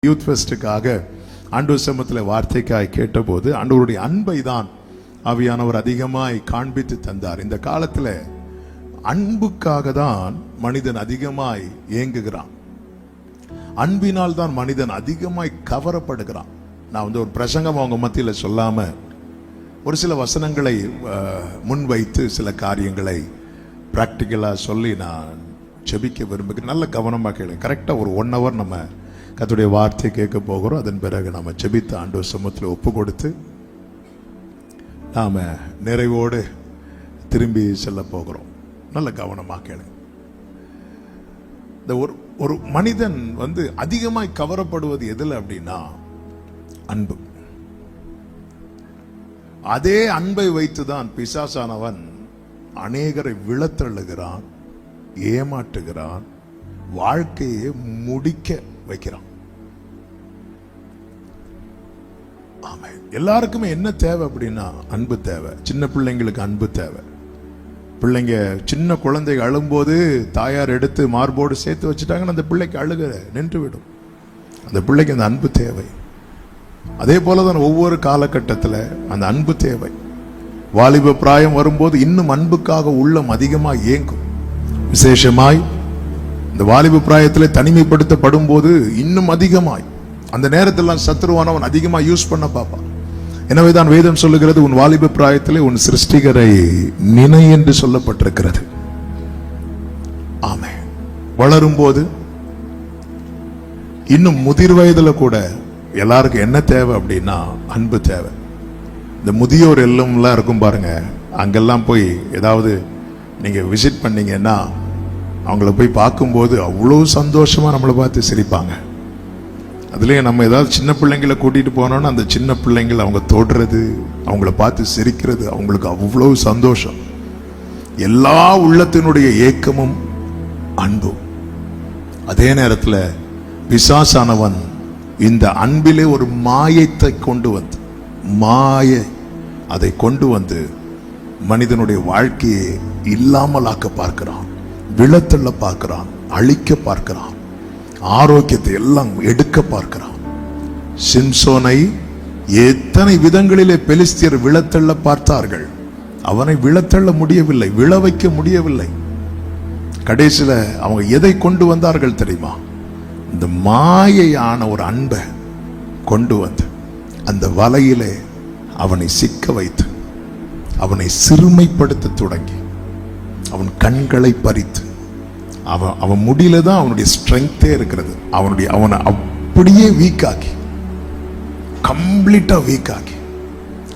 Youth ஃபெஸ்டுக்காக ஆண்டவர் சமூகத்தில் வார்த்தைக்காய் கேட்டபோது ஆண்டவருடைய அன்பை தான் ஆவியானவர் அதிகமாய் காண்பித்து தந்தார். இந்த காலத்தில் அன்புக்காக தான் மனிதன் அதிகமாய் ஏங்குகிறான். அன்பினால் தான் மனிதன் அதிகமாய் கவரப்படுகிறான். நான் ஒரு பிரசங்கம் அவங்க மத்தியில் சொல்லாம ஒரு சில வசனங்களை முன்வைத்து சில காரியங்களை பிராக்டிக்கலா சொல்லி நான் ஜெபிக்க விரும்புகிறேன். நல்ல கவனமாக கேளுங்க. கரெக்டா ஒரு 1 hour நம்ம கர்த்தருடைய வார்த்தையை கேட்க போகிறோம். அதன் பிறகு நாம ஜெபித்து ஆண்டவர் சமூகத்தில் ஒப்பு கொடுத்து நாம நிறைவோடு திரும்பி செல்ல போகிறோம். நல்ல கவனமாக கேளுங்க. இந்த ஒரு மனிதன் அதிகமாய் கவரப்படுவது எதில் அப்படின்னா அன்பு. அதே அன்பை வைத்துதான் பிசாசானவன் அநேகரை விழத்தள்ளுகிறான், ஏமாற்றுகிறான், வாழ்க்கையை முடிக்க வைக்கிறான். எல்லாருக்குமே என்ன தேவை அப்படின்னா அன்பு தேவை. சின்ன பிள்ளைங்களுக்கு அன்பு தேவை. பிள்ளைங்க சின்ன குழந்தை அழும்போது தாயார் எடுத்து மார்போடு சேர்த்து வச்சுட்டாங்கன்னா அந்த பிள்ளைக்கு அழுக நின்று விடும். அந்த பிள்ளைக்கு அந்த அன்பு தேவை. அதே போலதான் ஒவ்வொரு காலகட்டத்தில் அந்த அன்பு தேவை. வாலிப பிராயம் வரும்போது இன்னும் அன்புக்காக உள்ளம் அதிகமாக ஏங்கும். விசேஷமாய் இந்த வாலிப பிராயத்தில் தனிமைப்படுத்தப்படும் போது இன்னும் அதிகமாய் அந்த நேரத்தில் சத்துருவானவன் அதிகமாக யூஸ் பண்ண பார்ப்பான். எனவேதான் வேதம் சொல்லுகிறது, உன் வாலிப பிராயத்திலே உன் சிருஷ்டிகரை நினை என்று சொல்லப்பட்டிருக்கிறது. ஆமே. வளரும் போது இன்னும் முதிர் வயதுல கூட எல்லாருக்கும் என்ன தேவை அப்படின்னா அன்பு தேவை. இந்த முதியோர் எல்லாம் இருக்கும் பாருங்க, அங்கெல்லாம் போய் ஏதாவது நீங்க விசிட் பண்ணீங்கன்னா அவங்கள போய் பார்க்கும்போது அவ்வளோ சந்தோஷமா நம்மளை பார்த்து சிரிப்பாங்க. அதுலேயே நம்ம ஏதாவது சின்ன பிள்ளைங்களை கூட்டிட்டு போனோம்னா அந்த சின்ன பிள்ளைங்களை அவங்க தொடுறது, அவங்கள பார்த்து சிரிக்கிறது அவங்களுக்கு அவ்வளோ சந்தோஷம். எல்லா உள்ளத்தினுடைய ஏக்கமும் அன்பும். அதே நேரத்தில் பிசாசானவன் இந்த அன்பிலே ஒரு மாயத்தை கொண்டு வந்து அதை கொண்டு வந்து மனிதனுடைய வாழ்க்கையை இல்லாமலாக்க பார்க்கிறான், விழத்தள்ள பார்க்கிறான், அழிக்க பார்க்கிறான், ஆரோக்கியத்தை எல்லாம் எடுக்க பார்க்கிறான். சிம்சோனை எத்தனை விதங்களிலே பெலிஸ்தியர் விழத்தள்ள பார்த்தார்கள். அவனை விழத்தள்ள முடியவில்லை, விழ வைக்க முடியவில்லை. கடைசியில அவங்க எதை கொண்டு வந்தார்கள் தெரியுமா? இந்த மாயையான ஒரு அன்பை கொண்டு வந்து அந்த வலையிலே அவனை சிக்க வைத்து அவனை சிறுமைப்படுத்த தொடங்கி அவன் கண்களை பறித்து அவன் முடியல தான் அவனுடைய ஸ்ட்ரென்த்தே இருக்கிறது. அவனை அப்படியே வீக்காக்கி, கம்ப்ளீட்டா வீக்காக்கி,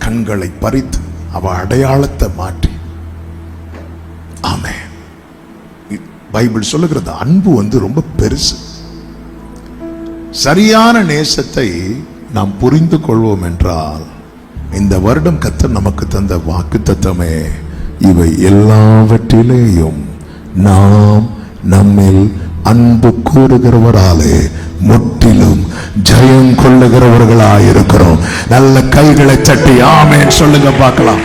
கண்களை பறித்து அவன் அடையாளத்தை மாற்றி. ஆமே. பைபிள் சொல்லுகிறது அன்பு ரொம்ப பெருசு. சரியான நேசத்தை நாம் புரிந்து கொள்வோம் என்றால் இந்த வருடம் கர்த்தர் நமக்கு தந்த வாக்குத்தத்தமே, இவை எல்லாவற்றிலேயும் நாம் நம்மில் அன்பு கூறுகிறவராலே முற்றிலும் ஜெயம் கொள்ளுகிறவர்களாயிருக்கிறோம். நல்ல கைகளை தட்டி ஆமென் சொல்லுங்க பார்க்கலாம்.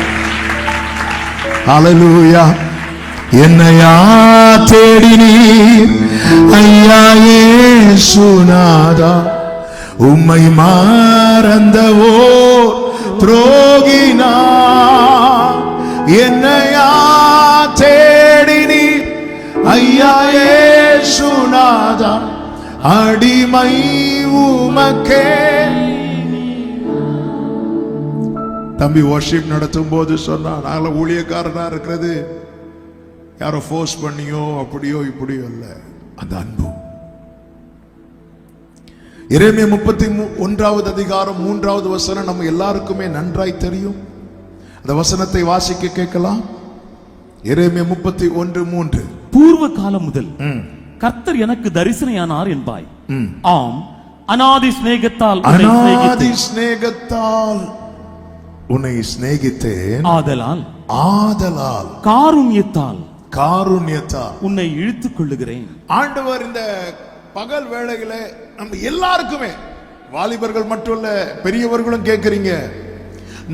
ஹல்லேலூயா. என்னையா தேடினீர் ஐயா இயேசுநாதா, உம்மை மறந்தவோ துரோகினா. என்னையா தேடினீர் ஐயா இயேசுநாதா, அடிமை உமக்கே. தம்பி வர்ஷிப் நடத்தும் போது சொன்னா, நாங்கள ஊழியக்காரனா இருக்கிறது யாரோ ஃபோர்ஸ் பண்ணியோ அப்படியோ இப்படியோ இல்ல, அந்த அன்பு. எரேமியா 31வது அதிகாரம் 3வது வசனம் நம்ம எல்லாருக்குமே நன்றாய் தெரியும். அந்த வசனத்தை வாசிக்க கேட்கலாம். எரேமியா 31:3. பூர்வ காலம் முதல் கர்த்தர் எனக்கு தரிசனையானார் என்பாய். ஆம், அநாதி சிநேகத்தால் உன்னை சிநேகித்தேன், ஆதலால் காருண்யத்தால் உன்னை இழுத்துக் கொள்ளுகிறேன். ஆண்டவர் இந்த பகல் வேளையில நம்ம எல்லாருக்குமே, வாலிபர்கள் மட்டும் இல்ல பெரியவர்களும் கேட்கிறீங்க,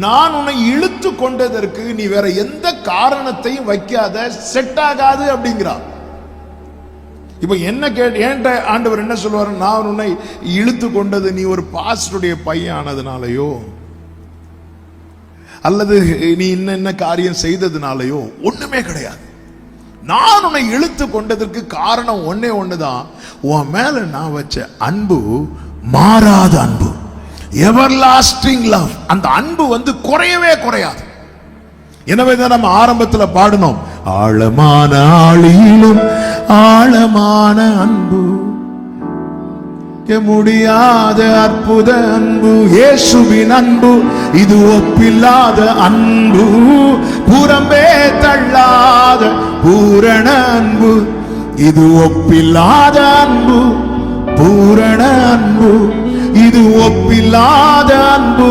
நான் உன்னை இழுத்து கொண்டதற்கு நீ வேற எந்த காரணத்தையும் வைக்காத, செட் ஆகாது அப்படிங்கிறார். இப்ப என்ன ஏன்ட்ட ஆண்டவர் என்ன சொல்லுவாரு, நான் உன்னை இழுத்து கொண்டது நீ ஒரு பாஸ்டருடைய பையன் ஆனதுனாலயோ அல்லது நீ என்ன காரியம் செய்ததுனாலயோ ஒண்ணுமே கிடையாது. நான் உன்னை இழுத்து கொண்டதற்கு காரணம் ஒன்னே ஒண்ணுதான், உன் மேல நான் வச்ச அன்பு மாறாத அன்பு, எவர்லாஸ்டிங் லவ். அந்த அன்பு குறையவே குறையாது. எனவேதான் நம்ம ஆரம்பத்தில் பாடணும், ஆழமான ஆழியிலும் ஆழமான அன்பு, முடியாத அற்புத அன்பு, இயேசுவின் அன்பு இது ஒப்பில்லாத அன்பு, புறம்பே தள்ளாத பூரண அன்பு, இது ஒப்பில்லாத அன்பு, பூரண அன்பு, இது ஒப்பில்லாத அன்பு,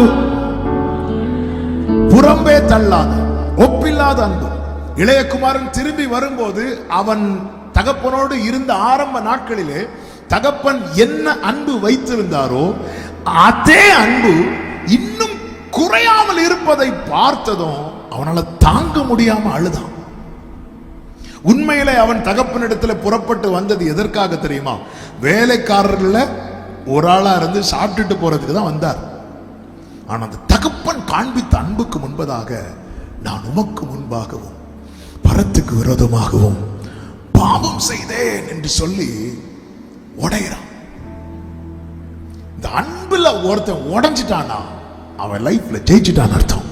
புறம்பே தள்ளாத ஒப்பில்லாத அன்பு. இளையகுமாரன் திரும்பி வரும்போது அவன் தகப்பனோடு இருந்த ஆரம்ப நாட்களிலே தகப்பன் என்ன அன்பு வைத்திருந்தாரோ அதே அன்பு இன்னும் குறையாமல் இருப்பதை பார்த்ததும் அவனால தாங்க முடியாம அழுதான். உண்மையிலே அவன் தகப்பனிடத்தில் புறப்பட்டு வந்தது எதற்காக தெரியுமா? வேலைக்காரர்கள ஒரு ஆளா இருந்து சாப்பிட்டுட்டு போறதுக்கு தான் வந்தார். ஆனா அந்த தகப்பன் காண்பித்த அன்புக்கு முன்பதாக, நான் உமக்கு முன்பாகவும் பரத்துக்கு விரோதமாகவும் பாவம் செய்தேன் என்று சொல்லி உடையிறான். இந்த அன்புல ஒருத்தன் உடைஞ்சிட்டானா அவன் லைஃப்ல ஜெயிச்சுட்டான் அர்த்தம்.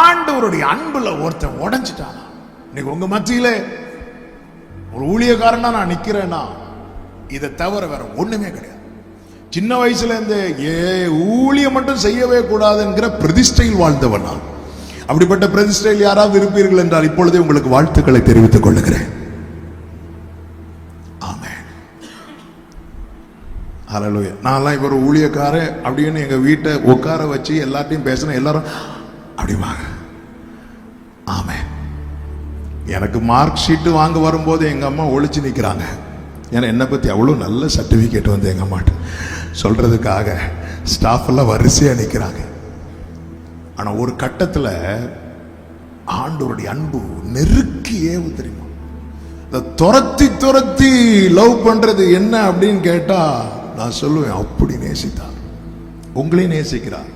ஆண்டவருடைய அன்புல ஒருத்தன் உடைஞ்சிட்டானா, இன்னைக்கு உங்க மத்தியில ஒரு ஊழியக்காரனா நான் நிக்கிறேன்னா இதை தவிர வேற ஒண்ணுமே கிடையாது. சின்ன வயசுல இருந்து ஊழியம் மட்டும் செய்யவே கூடாது என்கிற பிரதிஷ்டையில் வாழ்ந்தவன் நான். அப்படிப்பட்ட பிரதிஷ்டையில் யாராவது இருப்பீர்கள் என்றால் இப்பொழுதே உங்களுக்கு வாழ்த்துக்களை தெரிவித்துக் கொள்ளுகிறேன். ஆமென். ஹல்லேலூயா. நான்லாம் இப்ப ஒரு ஊழியக்கார அப்படின்னு எங்க வீட்டை உட்கார வச்சு எல்லாத்தையும் பேசணும், எல்லாரும் அப்படிவாங்க. ஆமென். எனக்கு மார்க் ஷீட் வாங்க வரும்போது எங்க அம்மா ஒளிச்சு நிக்கிறாங்க. ஏன்னா என்னை பத்தி அவ்வளவு நல்ல சர்டிபிகேட் எங்க அம்மாட்ட சொல்றதுக்காக ஸ்டாஃப் எல்லாம் வரிசையா நிக்கிறாங்க. ஆனா ஒரு கட்டத்துல ஆண்டவருடைய அன்பு நெருக்கி ஏவு தெரியுமா? துரத்தி துரத்தி லவ் பண்றது என்ன அப்படின்னு கேட்டா நான் சொல்லுவேன், அப்படி நேசித்தார், உங்களையும் நேசிக்கிறார்.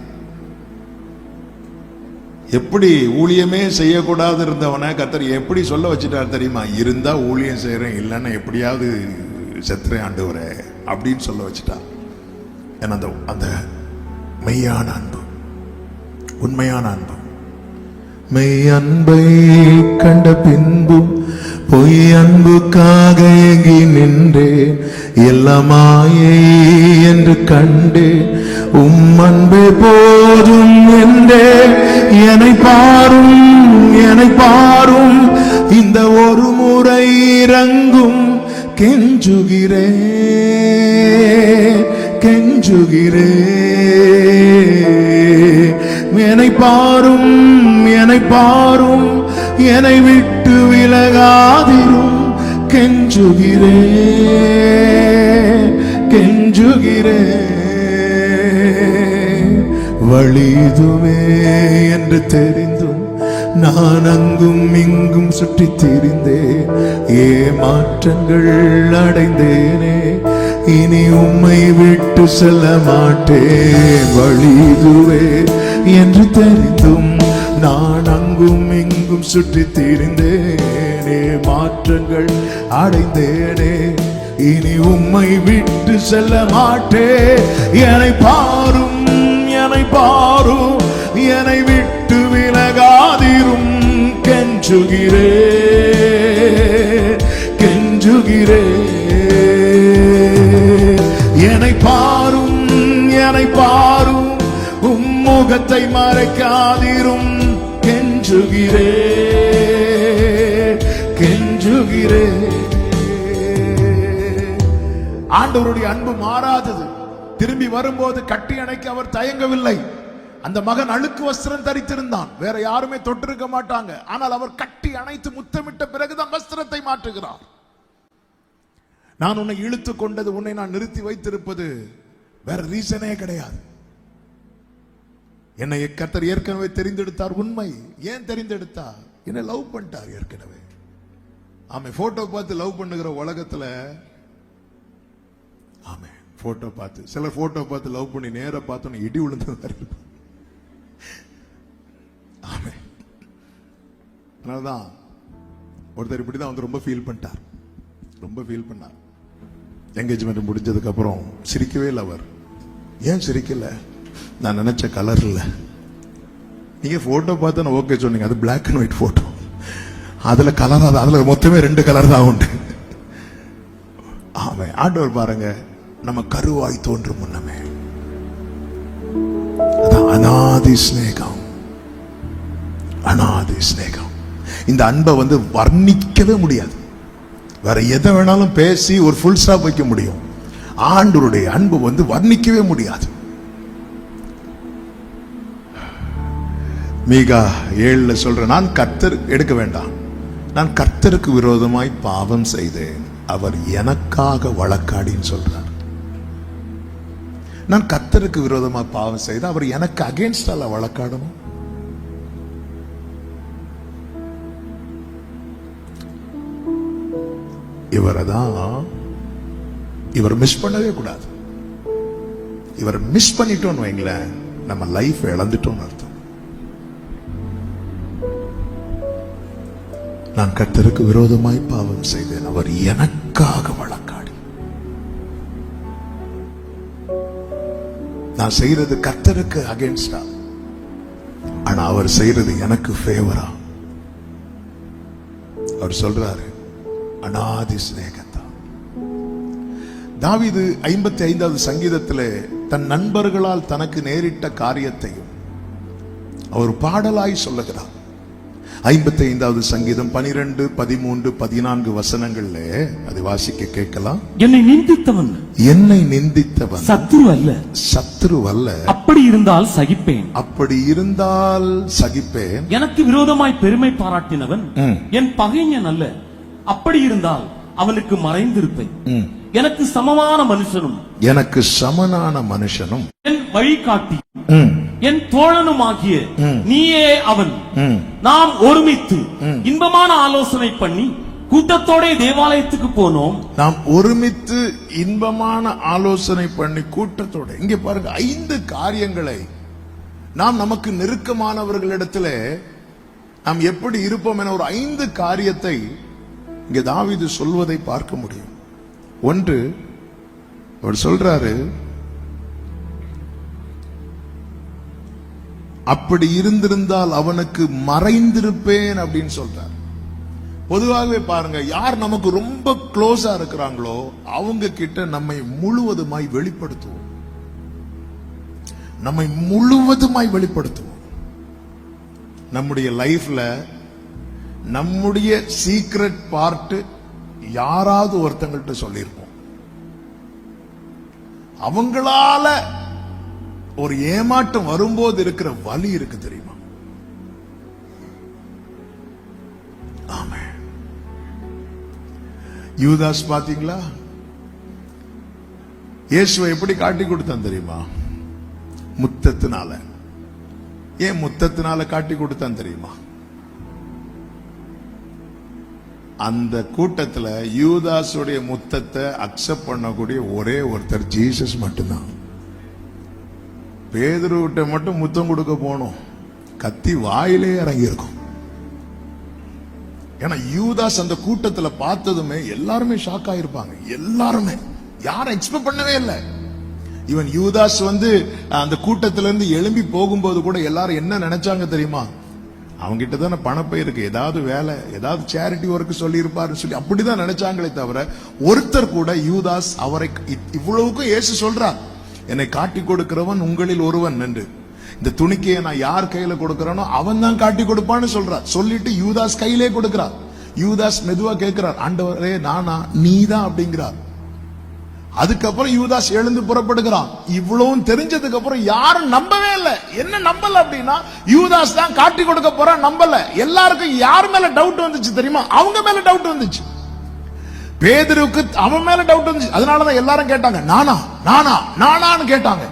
எப்படி ஊழியமே செய்யக்கூடாது இருந்தவனை கர்த்தர் எப்படி சொல்ல வச்சுட்டார் தெரியுமா? இருந்தா ஊழியம் செய்யறேன், இல்லைன்னா எப்படியாவது செத்துறேன் ஆண்டவரே அப்படின்னு சொல்ல வச்சுட்டார். ஏன்னா அந்த மெய்யான அன்பு, உண்மையான அன்பு. மெய் அன்பை கண்ட பின்பும் பொய் அன்புக்காக ஏங்கி நின்றேன், எல்லாமாயே என்று கண்டேன், அன்பே போதும் என்றே என்னை பாரும், என்னை பாரும், இந்த ஒரு முறை இறங்கும், கெஞ்சுகிறே கெஞ்சுகிறே, என்னை பாரும், என்னை பாரும், என்னை விட்டு விலகாதிரும், கெஞ்சுகிறே கெஞ்சுகிறே. வழிதுவே என்று தெரிந்தும் நான் அங்கும் இங்கும் சுற்றி திரிந்தேன், ஏமாற்றங்கள் அடைந்தேனே, இனி உம்மை விட்டு செல்ல மாட்டேன். வழிதுவே என்று தெரிந்தும் நான் அங்கும் இங்கும் சுற்றி திரிந்தேனே, மாற்றங்கள் அடைந்தேனே, இனி உம்மை விட்டு செல்ல மாட்டேன். என்னை பாரும், என்னை பாரும், என்னை விட்டு விலகாதிரும், கெஞ்சுகிறே கெஞ்சுகிறே. என்னை பாரும், என்னை பாரும், முகத்தை மறைக்காதிரும், கெஞ்சுகிறே கெஞ்சுகிறே. ஆண்டவருடைய அன்பு மாறாதது. திரும்பி வரும்போது கட்டி அணைக்க அவர் தயங்கவில்லை. அந்த மகன் அழுக்கு வஸ்திரம் தரித்திருந்தான், வேற யாருமே தொட்டிருக்க மாட்டாங்க. ஆனால் அவர் கட்டி அணைத்து முத்தமிட்ட பிறகுதான் வஸ்திரத்தை மாற்றுகிறார். நான் உன்னை இழுத்து கொண்டது, உன்னை நான் நிறுத்தி வைத்திருப்பது வேற ரீசனே கிடையாது. என்னை கர்த்தர் ஏற்கனவே தெரிந்தெடுத்தார். உண்மை. ஏன் தெரிந்தெடுத்தார்? என்னை லவ் பண்ணிட்டார் ஏற்கனவே. ஆமே, போட்டோ பார்த்து லவ் பண்ணுகிற உலகத்துல, ஆமே, போட்டோ பார்த்து சிலர் போட்டோ பார்த்து லவ் பண்ணி நேர பார்த்தோன்னு இடி விழுந்தது மாதிரி இருக்கும். ஆமே, அதனாலதான் ஒருத்தர் இப்படிதான் வந்து ரொம்ப ஃபீல் பண்ணிட்டார். ரொம்ப ஃபீல் பண்ணார். என்கேஜ்மெண்ட் முடிஞ்சதுக்கு அப்புறம் சிரிக்கவே இல்லை அவர். ஏன் சிரிக்கல? நான் நினைச்ச கலர் இல்ல. நீங்க போட்டோ பார்த்து நான் ஓகே சொன்னீங்க, அது பிளாக் அண்ட் ஒயிட் போட்டோ. அதுல கலர், அதுல மொத்தமே 2 கலர் தான் உண்டு. ஆமே, ஆண்டவர் பாருங்க, நம்ம கருவாய் தோன்றும் முன்னமே அநாதி ஸ்நேகம், அநாதி ஸ்நேகம். இந்த அன்பை வந்து வர்ணிக்கவே முடியாது. வேற எதை வேணாலும் பேசி ஒரு ஃபுல் ஸ்டாப் வைக்க முடியும். ஆண்டவருடைய அன்பு வந்து வர்ணிக்கவே முடியாது. மீகா 7 சொல்ற, நான் கர்த்தர் எடுக்க வேண்டாம், நான் கர்த்தருக்கு விரோதமாய் பாவம் செய்தேன், அவர் எனக்காக வழக்காடின்னு சொல்றார். நான் கர்த்தருக்கு விரோதமாக பாவம் செய்த அவர் எனக்கு அகேன்ஸ்டால வழக்காடணும். இவர் மிஸ் பண்ணவே கூடாது. இவர் மிஸ் பண்ணிட்டோம்னு வைங்களேன், நம்ம லைஃப் இழந்துட்டோம்னு அர்த்தம். நான் கர்த்தருக்கு விரோதமாய் பாவம் செய்தேன், அவர் எனக்காக வழக்காடி. நான் செய்யறது கர்த்தருக்கு அகேன்ஸ்டா, ஆனா அவர் செய்யறது எனக்கு ஃபேவரா. அவர் சொல்றாரு, அநாதி சிநேகத்தா. தாவீது 55வது சங்கீதத்திலே தன் நண்பர்களால் தனக்கு நேரிட்ட காரியத்தையும் அவர் பாடலாய் சொல்லுகிறார். 55வது சங்கீதம் 12, 13, 14 வசனங்கள்ல அதை வாசிக்க கேட்கலாம். என்னை நிந்தித்தவன் சத்ரு அல்ல, அப்படி இருந்தால் சகிப்பேன். எனக்கு விரோதமாய் பெருமை பாராட்டினவன் என் பகைஞன் அல்ல, அப்படி இருந்தால் அவனுக்கு மறைந்திருப்பேன். எனக்கு சமமான மனுஷனும் என் வழிகாட்டி என் தோழனுமாகிய நீயே அவன். நாம் ஒருமித்து இன்பமான ஆலோசனை பண்ணி கூட்டத்தோட தேவாலயத்துக்கு போனோம். நாம் ஒருமித்து இன்பமான ஆலோசனை பண்ணி கூட்டத்தோட. இங்க பாருங்க, 5 காரியங்களை நாம் நமக்கு நெருக்கமானவர்களிடத்துல நாம் எப்படி இருப்போம் என ஒரு 5 காரியத்தை இங்க தாவீது சொல்வதை பார்க்க முடியும். ஒன்று, அவர் சொல்றாரு, அப்படி இருந்திருந்தால் அவனுக்கு மறைந்திருப்பேன் அப்படின்னு சொல்றார். பொதுவாகவே பாருங்க, யார் நமக்கு ரொம்ப க்ளோஸா இருக்கிறாங்களோ அவங்க கிட்ட நம்மை முழுவதுமாய் வெளிப்படுத்துவோம். நம்முடைய லைஃப்ல நம்முடைய சீக்ரெட் பார்ட் யாராவது ஒருத்தங்கள்ட்ட சொல்லியிருப்போம். அவங்களால ஒரு ஏமாற்றம் வரும்போது இருக்கிற வலி இருக்கு தெரியுமா? ஆமே. யூதாஸ் பாத்தீங்களா? இயேசுவை எப்படி காட்டி கொடுத்தான் தெரியுமா? முத்தத்தினால. ஏன் முத்தத்தினால காட்டி கொடுத்தான் தெரியுமா? அந்த கூட்டத்துல யூதாஸுடைய முத்தத்தை அக்செப்ட் பண்ணக்கூடிய ஒரே ஒருத்தர் ஜீசஸ் மட்டும்தான். பேதுருவிட்ட மட்டும் முத்தம் கொடுக்க போனோம், கத்தி வாயிலே இறங்கி இருக்கும். ஏன்னா யூதாஸ் அந்த கூட்டத்துல பார்த்ததுமே எல்லாருமே ஷாக் ஆயிருப்பாங்க. எல்லாருமே, யாரும் எக்ஸ்பெக்ட் பண்ணவே இல்லை. இவன் யூதாஸ் வந்து அந்த கூட்டத்தில இருந்து எழும்பி போகும்போது கூட எல்லாரும் என்ன நினைச்சாங்க தெரியுமா? அவங்கிட்ட தானே பணப்பை இருக்கு, ஏதாவது வேலை, ஏதாவது சேரிட்டி ஒர்க் சொல்லி இருப்பாரு சொல்லி அப்படிதான் நினைச்சாங்களே தவிர ஒருத்தர் கூட யூதாஸ் அவரை இவ்வளவுக்கும் இயேசு சொல்றார், என்னை காட்டி கொடுக்கிறவன் உங்களில் ஒருவன் என்று. இந்த துணிக்கையை நான் யார் கையில கொடுக்கிறேனோ அவன் தான் காட்டி கொடுப்பான்னு சொல்றார். சொல்லிட்டு யூதாஸ் கையிலே கொடுக்கிறார். யூதாஸ் மெதுவா கேட்கிறார், ஆண்டவரே நானா? நீதான் அப்படிங்கிறார். அதுக்கப்புறம் யூதாஸ் எழுந்து புறப்படுகிறான். இவ்வளவும் தெரிஞ்சதுக்கு அப்புறம் யாரும் நம்பவே இல்லை. என்ன நம்பல அப்படின்னா, யூதாஸ் தான் காட்டி கொடுக்க போறான் நம்பல. எல்லாருக்கும் யார் மேல டவுட் வந்துச்சு தெரியுமா? அவங்க மேல டவுட் வந்துச்சு. பேதுருக்கு அவன் மேல டவுட் வந்துச்சு. அதனாலதான் எல்லாரும் கேட்டாங்க, நானா நானா நானான்னு கேட்டாங்க.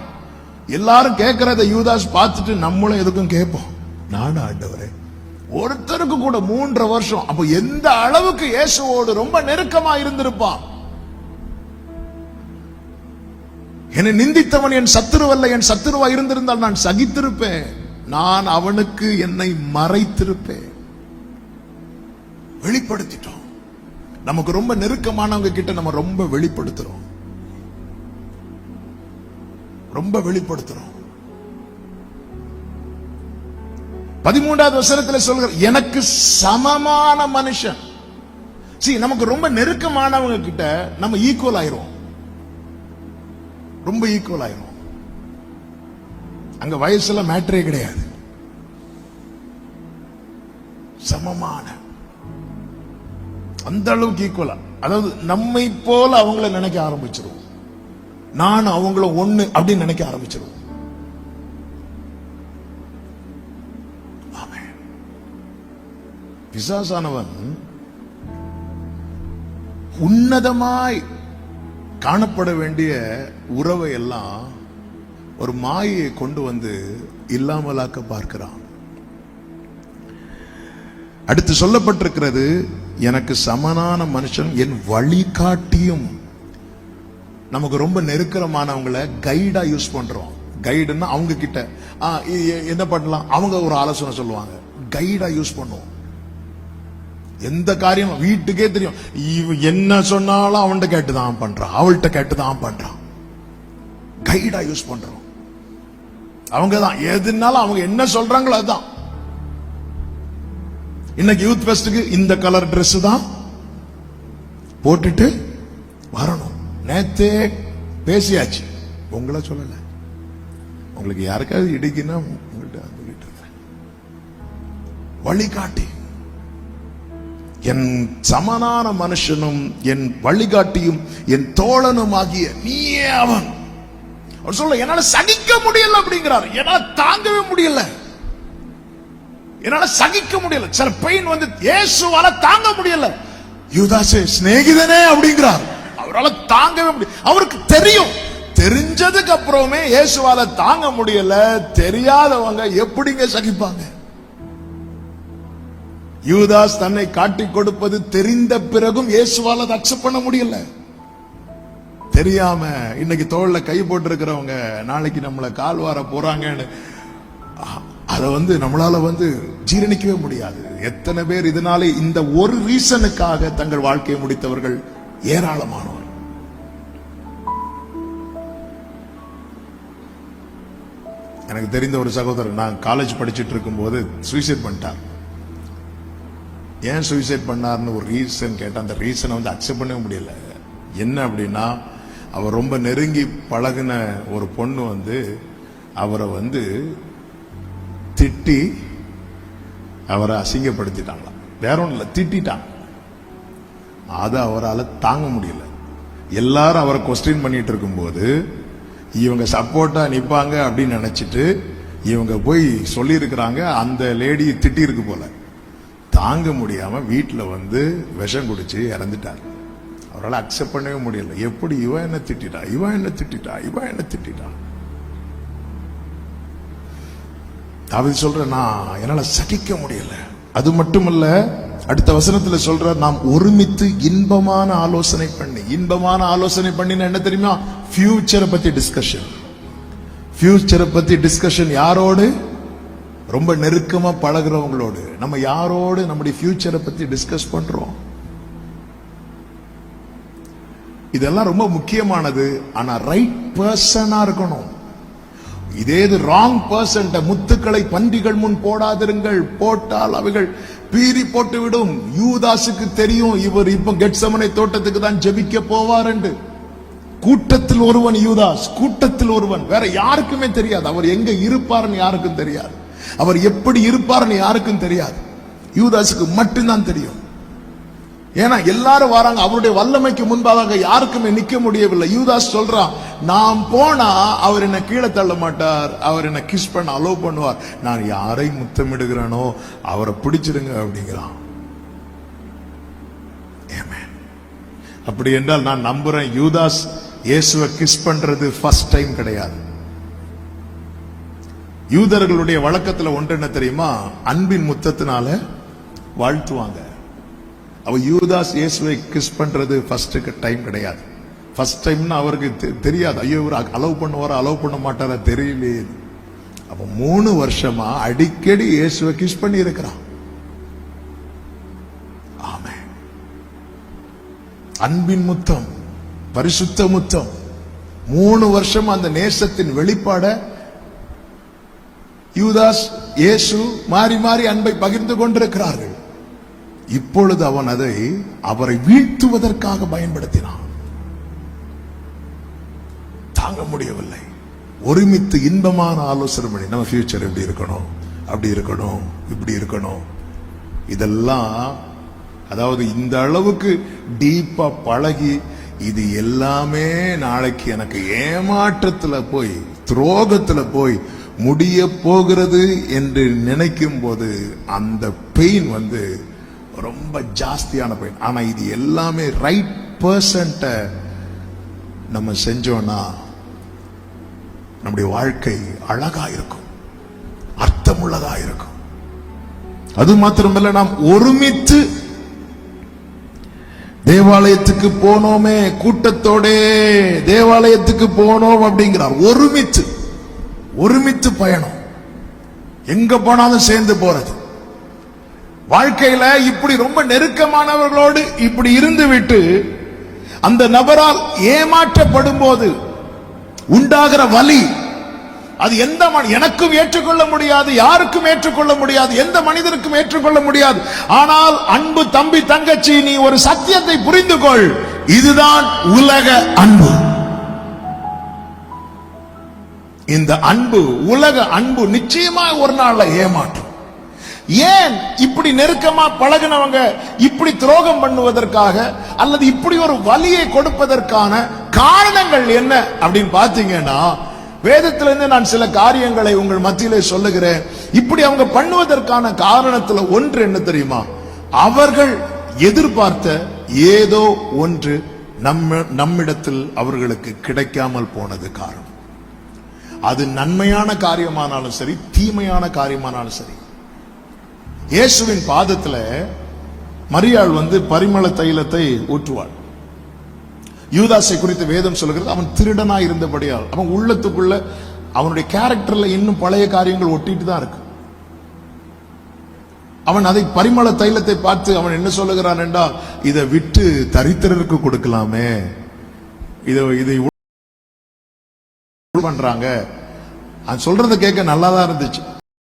எல்லாரும் கேட்கறத யூதாஸ் பார்த்துட்டு நம்மளும் எதுக்கும் கேட்போம், நானா ஆண்டவரே? ஒருத்தருக்கு கூட 3.5 வருஷம். அப்ப எந்த அளவுக்கு இயேசுவோடு ரொம்ப நெருக்கமா இருந்திருப்பான். என்னை நிந்தித்தவன் என் சத்துருவல்ல, என் சத்துருவா இருந்திருந்தால் நான் சகித்திருப்பேன். நான் அவனுக்கு என்னை மறைத்திருப்பேன். வெளிப்படுத்திட்டோம். நமக்கு ரொம்ப நெருக்கமானவங்க கிட்ட நம்ம ரொம்ப வெளிப்படுத்துறோம், ரொம்ப வெளிப்படுத்துறோம். 13வது வசனத்தில் சொல்கிற எனக்கு சமமான மனுஷன். நமக்கு ரொம்ப நெருக்கமானவங்க கிட்ட நம்ம ஈக்குவல் ஆயிரும், ரொம்ப ஈக்குவல் ஆயிரும். அங்க வயசுல மேட்டரே கிடையாது. சமமான, அந்த அளவுக்கு ஈக்குவலா. அதாவது நம்மை போல அவங்கள நினைக்க ஆரம்பிச்சிருவோம். நான் அவங்கள ஒண்ணு அப்படின்னு நினைக்க ஆரம்பிச்சிருவோம். பிசாசானவன் உன்னதமாய் காணப்பட வேண்டிய உறவை எல்லாம் ஒரு மாயை கொண்டு வந்து இல்லாமலாக்க பார்க்கிறான். அடுத்து சொல்லப்பட்டிருக்கிறது, எனக்கு சமனான மனுஷன் என் வழிகாட்டியும். நமக்கு ரொம்ப நெருக்கமானவங்களை கைடா யூஸ் பண்றோம். கைடுன்னா அவங்க கிட்ட என்ன பண்ணலாம், அவங்க ஒரு ஆலோசனை சொல்லுவாங்க, கைடா யூஸ் பண்ணுவோம். எந்த காரியம் வீட்டுக்கே தெரியும், என்ன சொன்னாலும் அவன்கிட்ட கேட்டுதான் பண்றான், அவள்கிட்ட கேட்டுதான் பண்றான். கைடா யூஸ் பண்றோம். அவங்க தான் எதுனாலும் அவங்க என்ன சொல்றாங்களோ அதுதான். இன்னைக்கு யூத் ஃபெஸ்டுக்கு இந்த கலர் Dress தான் போட்டுட்டு வரணும். நேத்தே பேசியாச்சு, உங்களை சொல்லல. உங்களுக்கு யாருக்காவது இடிக்குன்னா உங்கள்கிட்ட சொல்லிட்டு இருக்கேன். வழிகாட்டி, என் சமனான மனுஷனும் என் வழிகாட்டியும் என் தோழனும் ஆகிய நீயே அவன். அவர் சொல்ல, என்னால சகிக்க முடியல அப்படிங்கிறார். என்னால தாங்கவே முடியல, என்னால சகிக்க முடியல. சில பெயின் வந்து இயேசுவால தாங்க முடியல. யூதாசே சிநேகிதனே அப்படிங்கிறார். அவரால் தாங்கவே முடியல. அவருக்கு தெரியும், தெரிஞ்சதுக்கு அப்புறமே இயேசுவால தாங்க முடியல. தெரியாதவங்க எப்படிங்க சகிப்பாங்க? யூதாஸ் தன்னை காட்டிக் கொடுப்பது தெரிந்த பிறகும் இயேசுவால அதை அக்செப்ட் பண்ண முடியல. தெரியாம இன்னைக்கு தோள்ல கை போட்டு இருக்கிறவங்க நாளைக்கு நம்மளை கால் வார போறாங்கன்னு அதை நம்மளால ஜீரணிக்கவே முடியாது. எத்தனை பேர் இதனாலே இந்த ஒரு ரீசனுக்காக தங்கள் வாழ்க்கையை முடித்தவர்கள் ஏராளமானவர். எனக்கு தெரிந்த ஒரு சகோதரர், நான் காலேஜ் படிச்சுட்டு இருக்கும் போது சூசைட் பண்ணிட்டார். ஏன் சூசைட் பண்ணார்னு ஒரு ரீசன் கேட்டா, அந்த ரீசனை அக்செப்ட் பண்ணவே முடியல. என்ன அப்படின்னா, அவர் ரொம்ப நெருங்கி பழகின ஒரு பொண்ணு அவரை திட்டி அவரை அசிங்கப்படுத்திட்டாங்களாம். வேற ஒன்றும் இல்லை, திட்டாங்க. அதை அவரால் தாங்க முடியல. எல்லாரும் அவரை கொஸ்டின் பண்ணிட்டு இருக்கும்போது இவங்க சப்போர்ட்டா நிப்பாங்க அப்படின்னு நினைச்சிட்டு இவங்க போய் சொல்லி இருக்கிறாங்க. அந்த லேடி திட்டி இருக்கு போல, தாங்க முடியாம வீட்டுல விஷம் குடிச்சு இறந்துட்டார். அவரால் அக்செப்ட் பண்ணவே முடியல. எப்படி இவன் என்ன திட்டா, இவன் என்ன திட்டா, இவன் என்ன திட்டா. தாவீது சொல்ற, நான் என்னால சகிக்க முடியல. அது மட்டுமல்ல, அடுத்த வசனத்துல சொல்ற, நாம் ஒருமித்து இன்பமான ஆலோசனை பண்ணி. இன்பமான ஆலோசனை பண்ணினா என்ன தெரியுமா? ஃபியூச்சரை பத்தி டிஸ்கஷன். ஃபியூச்சரை பத்தி டிஸ்கஷன் யாரோடு? ரொம்ப நெருக்கமா பழகிறவங்களோடு. நம்ம யாரோடு நம்முடைய ஃபியூச்சரை பத்தி டிஸ்கஸ் பண்றோம்? இதெல்லாம் ரொம்ப முக்கியமானது. ஆனா ரைட் பர்சனா இருக்கணும். இதே ராங் பர்சன் முத்துக்களை பன்றிகள் முன் போடாதிருங்கள், போட்டால் அவைகள் பீறி போட்டு விடும். யூதாசுக்கு தெரியும், இவர் இப்ப கெத்செமனே தோட்டத்துக்கு தான் ஜெபிக்க போவார் என்று. கூட்டத்தில் ஒருவன் யூதாஸ், கூட்டத்தில் ஒருவன். வேற யாருக்குமே தெரியாது அவர் எங்க இருப்பார்னு, யாருக்கும் தெரியாது. அவர் எப்படி இருப்பார்னு யாருக்கும் தெரியாது. யூதாசுக்கு மட்டும்தான் தெரியும். ஏன்னா எல்லாரும் வராங்க, அவருடைய வல்லமைக்கு முன்பாக யாருக்குமே நிக்க முடியவில்லை. யூதாஸ் சொல்றான், நான் போனா அவர் என்ன கீழே தள்ள மாட்டார், அவர் என்ன கிஸ் பண்ண அலோவ் பண்ணுவார். நான் யாரை முத்தமிடுகிறேனோ அவரை பிடிச்சிருங்க அப்படிங்கிறான். அப்படி என்றால் நான் நம்புறேன், யூதாஸ் இயேசுவை கிஸ் பண்றது ஃபர்ஸ்ட் டைம் கிடையாது. யூதர்களுடைய வழக்கத்துல ஒன்று என்ன தெரியுமா? அன்பின் முத்தத்தினால வாழ்த்துவாங்க. அவ யூதாஸ் இயேசுவை கிஸ் பண்றது ஃபர்ஸ்ட் டைம் கிடையாது. ஃபர்ஸ்ட் டைம்னா அவருக்கு தெரியாது. ஐயோ இவர் அலோவ் பண்ணுவாரா அலோவ் பண்ண மாட்டாரா தெரியலையே. அப்ப 3 வருஷமா அடிக்கடி இயேசுவை கிஸ் பண்ணி இருக்கிறான். ஆமென். அன்பின் முத்தம், பரிசுத்த முத்தம், 3 வருஷம் அந்த நேசத்தின் வெளிப்பாட யூதாஸ் இயேசு மாறி மாறி அன்பை பகிர்ந்து கொண்டிருக்கிறார்கள். இப்பொழுது அவன் அதை அவரை வீழ்த்துவதற்காக பயன்படுத்தினான். தாங்க முடியவில்லை. ஒருமித்து இன்பமான ஆலோசனை பண்ணி நம்ம ஃபியூச்சர் எப்படி இருக்கணும், அப்படி இருக்கணும், இப்படி இருக்கணும், இதெல்லாம் அதாவது இந்த அளவுக்கு டீப்பா பழகி இது எல்லாமே நாளைக்கு எனக்கு ஏமாற்றத்துல போய் துரோகத்துல போய் முடிய போகிறது என்று நினைக்கும் போது அந்த பெயின் ரொம்ப ஜாஸ்தியான பெயின். ஆனா இது எல்லாமே ரைட் பர்சன்ட்ட நம்ம செஞ்சோம்னா நம்முடைய வாழ்க்கை அழகா இருக்கும், அர்த்தமுள்ளதா இருக்கும். அது மாத்திரமல்ல, நாம் ஒருமித்து தேவாலயத்துக்கு போனோமே, கூட்டத்தோட தேவாலயத்துக்கு போனோம் அப்படிங்கிறார். ஒருமித்து ஒருமித்து பயணம், எங்க போனாலும் சேர்ந்து போறது. வாழ்க்கையில இப்படி ரொம்ப நெருக்கமானவர்களோடு இப்படி இருந்து விட்டு அந்த நபரால் ஏமாற்றப்படும் போது உண்டாகிற வலி, அது எந்த எனக்கும் ஏற்றுக்கொள்ள முடியாது, யாருக்கும் ஏற்றுக்கொள்ள முடியாது, எந்த மனிதனுக்கும் ஏற்றுக்கொள்ள முடியாது. ஆனால் அன்பு தம்பி தங்கச்சி, நீ ஒரு சத்தியத்தை புரிந்து கொள், இதுதான் உலக அன்பு. இந்த அன்பு, உலக அன்பு நிச்சயமா ஒரு நாள்ல ஏமாற்றும். ஏன் இப்படி நெருக்கமா பழகினவங்க இப்படி துரோகம் பண்ணுவதற்காக அல்லது இப்படி ஒரு வலியை கொடுப்பதற்கான காரணங்கள் என்ன அப்படின்னு பாத்தீங்கன்னா, வேதத்திலிருந்து நான் சில காரியங்களை உங்கள் மத்தியிலே சொல்லுகிறேன். இப்படி அவங்க பண்ணுவதற்கான காரணத்துல ஒன்று என்ன தெரியுமா? அவர்கள் எதிர்பார்த்த ஏதோ ஒன்று நம்மிடத்தில் அவர்களுக்கு கிடைக்காமல் போனது காரணம். அது நன்மையான காரியமானாலும் சரி, தீமையான காரியமானாலும் சரி. இயேசுவின் பாதத்துல மரியாள் பரிமள தைலத்தை ஊற்றுவாள். யூதாசை குறித்து வேதம் சொல்லுகிறது, அவன் திருடனா இருந்தபடியால் அவன் உள்ளத்துக்குள்ள அவனுடைய கேரக்டர்ல இன்னும் பழைய காரியங்கள் ஒட்டிட்டு தான் இருக்கு. அவன் அதை பரிமள தைலத்தை பார்த்து அவன் என்ன சொல்லுகிறான் என்றால், இதை விட்டு தரித்திரருக்கு கொடுக்கலாமே, இதை பண்றாங்க. சொல்றதை கேட்க நல்லாதான் இருந்துச்சு.